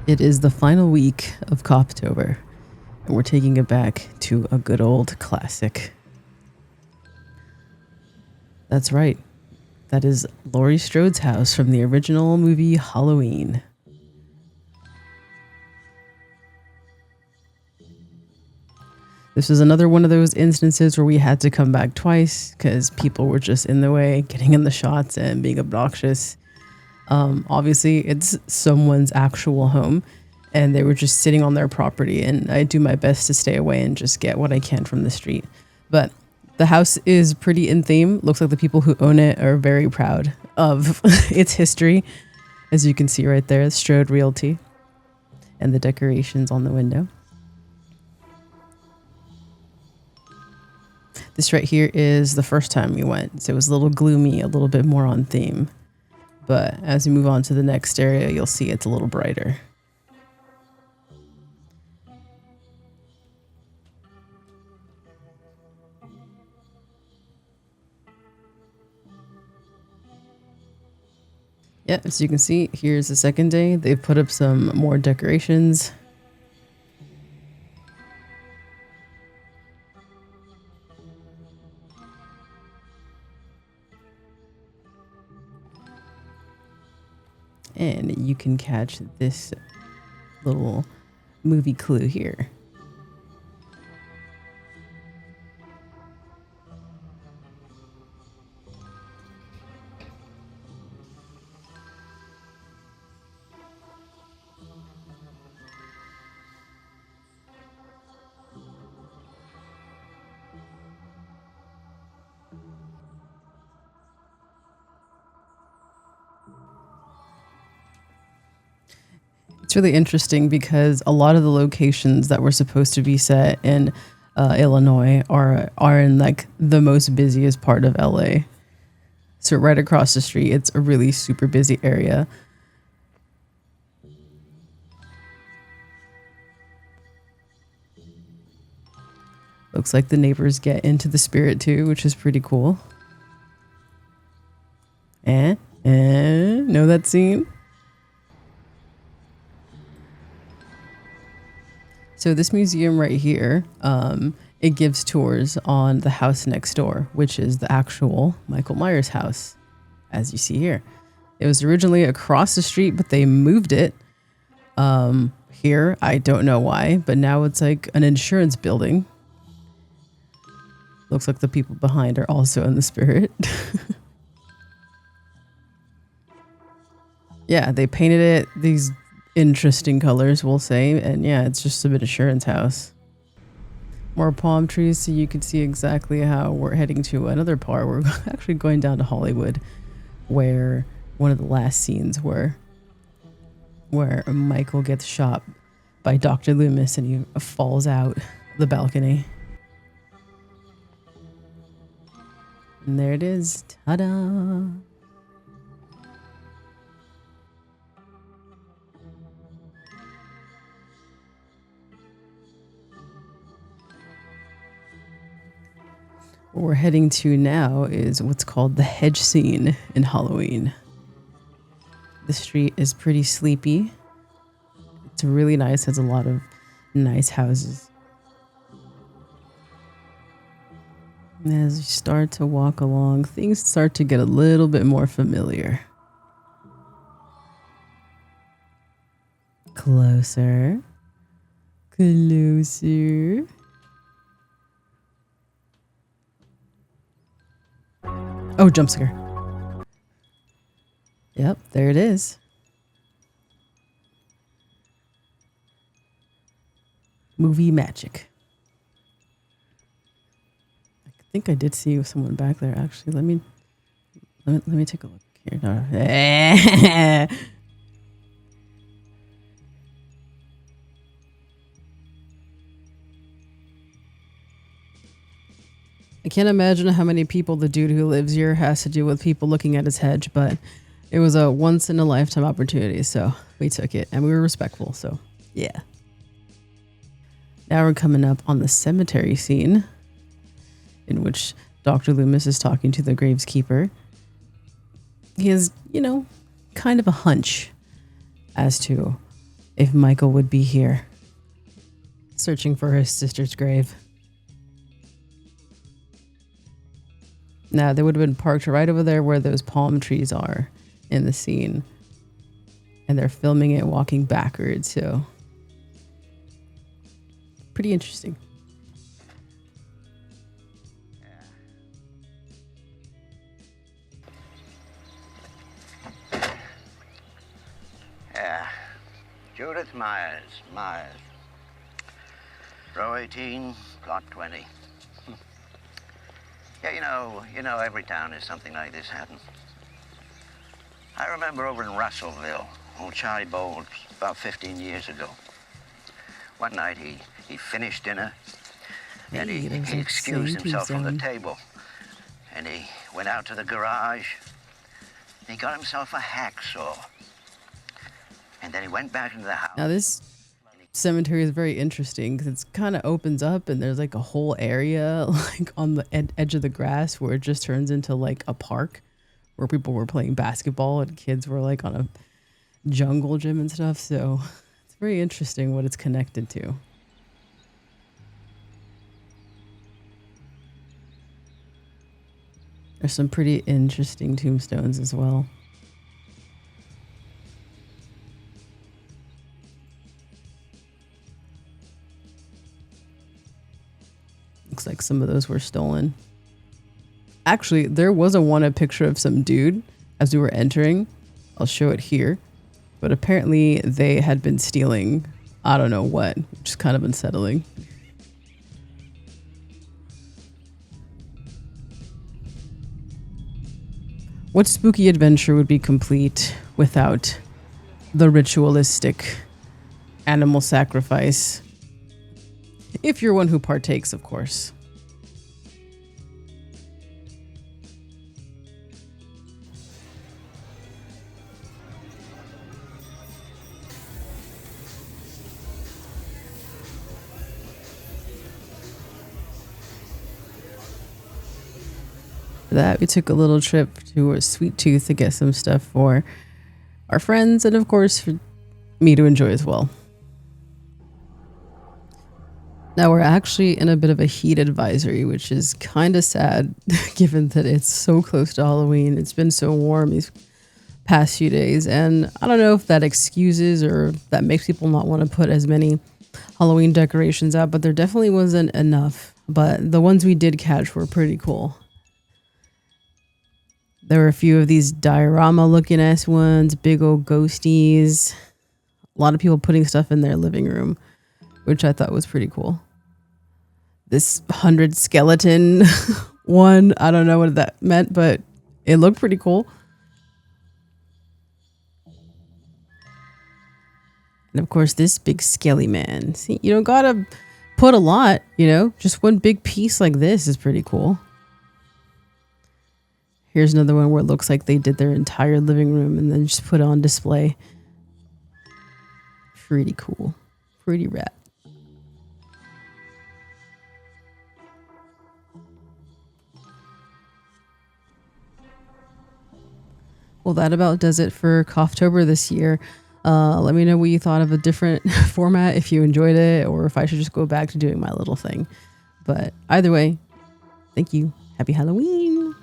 It is the final week of Kofftober, and we're taking it back to a good old classic. That's right. That is Laurie Strode's house from the original movie Halloween. This is another one of those instances where we had to come back twice because people were just in the way, getting in the shots and being obnoxious. Obviously, it's someone's actual home and they were just sitting on their property, and I do my best to stay away and just get what I can from the street. But the house is pretty in theme. Looks like the people who own it are very proud of its history. As you can see right there, Strode Realty and the decorations on the window. This right here is the first time we went, so it was a little gloomy, a little bit more on theme. But as we move on to the next area, you'll see it's a little brighter. Yeah, as you can see, here's the second day. They've put up some more decorations. And you can catch this little movie clue here. It's really interesting because a lot of the locations that were supposed to be set in Illinois are in like the most busiest part of LA. So right across the street, it's a really super busy area. Looks like the neighbors get into the spirit too, which is pretty cool. Know that scene? So this museum right here, it gives tours on the house next door, which is the actual Michael Myers house, as you see here. It was originally across the street, but they moved it here. I don't know why, but now it's like an insurance building. Looks like the people behind are also in the spirit. Yeah, they painted it these interesting colors, we'll say, and yeah, it's just an insurance house. More palm trees, so you can see exactly how we're heading to another part. We're actually going down to Hollywood, where one of the last scenes were, where Michael gets shot by Dr. Loomis and he falls out the balcony. And there it is. Ta-da! What we're heading to now is what's called the hedge scene in Halloween. The street is pretty sleepy. It's really nice, has a lot of nice houses. And as we start to walk along, things start to get a little bit more familiar. Closer. Closer. Oh, jump scare. Yep, there it is. Movie magic. I think I did see someone back there, actually. Let me take a look here. No. I can't imagine how many people the dude who lives here has to do with people looking at his hedge, but it was a once in a lifetime opportunity, so we took it and we were respectful, so yeah. Now we're coming up on the cemetery scene in which Dr. Loomis is talking to the graveskeeper. He has, kind of a hunch as to if Michael would be here, searching for his sister's grave. Now, they would have been parked right over there where those palm trees are in the scene. And they're filming it walking backwards, so pretty interesting. Yeah. Judith Myers. Row 18, plot 20. Yeah, you know, every town has something like this happen. I remember over in Russellville, old Charlie Bowles, about 15 years ago. One night he finished dinner, and he excused himself from the table. And he went out to the garage, and he got himself a hacksaw. And then he went back into the house. Now this cemetery is very interesting because it kind of opens up and there's like a whole area like on the edge of the grass where it just turns into like a park where people were playing basketball and kids were like on a jungle gym and stuff. So it's very interesting what it's connected to. There's some pretty interesting tombstones as well. Looks like some of those were stolen. Actually, there was a wanted picture of some dude as we were entering. I'll show it here. But apparently they had been stealing, I don't know what, which is kind of unsettling. What spooky adventure would be complete without the ritualistic animal sacrifice? If you're one who partakes, of course. For that, we took a little trip to a Sweet Tooth to get some stuff for our friends and, of course, for me to enjoy as well. Now we're actually in a bit of a heat advisory, which is kind of sad given that it's so close to Halloween. It's been so warm these past few days, and I don't know if that excuses or that makes people not want to put as many Halloween decorations out, but there definitely wasn't enough. But the ones we did catch were pretty cool. There were a few of these diorama looking ass ones, big old ghosties. A lot of people putting stuff in their living room, which I thought was pretty cool. This 100 skeleton one, I don't know what that meant, but it looked pretty cool. And of course, this big skelly man. See, you don't gotta put a lot, you know, just one big piece like this is pretty cool. Here's another one where it looks like they did their entire living room and then just put it on display. Pretty cool. Pretty rad. Well, that about does it for Kofftober this year. Let me know what you thought of a different format, if you enjoyed it, or if I should just go back to doing my little thing. But either way, thank you. Happy Halloween.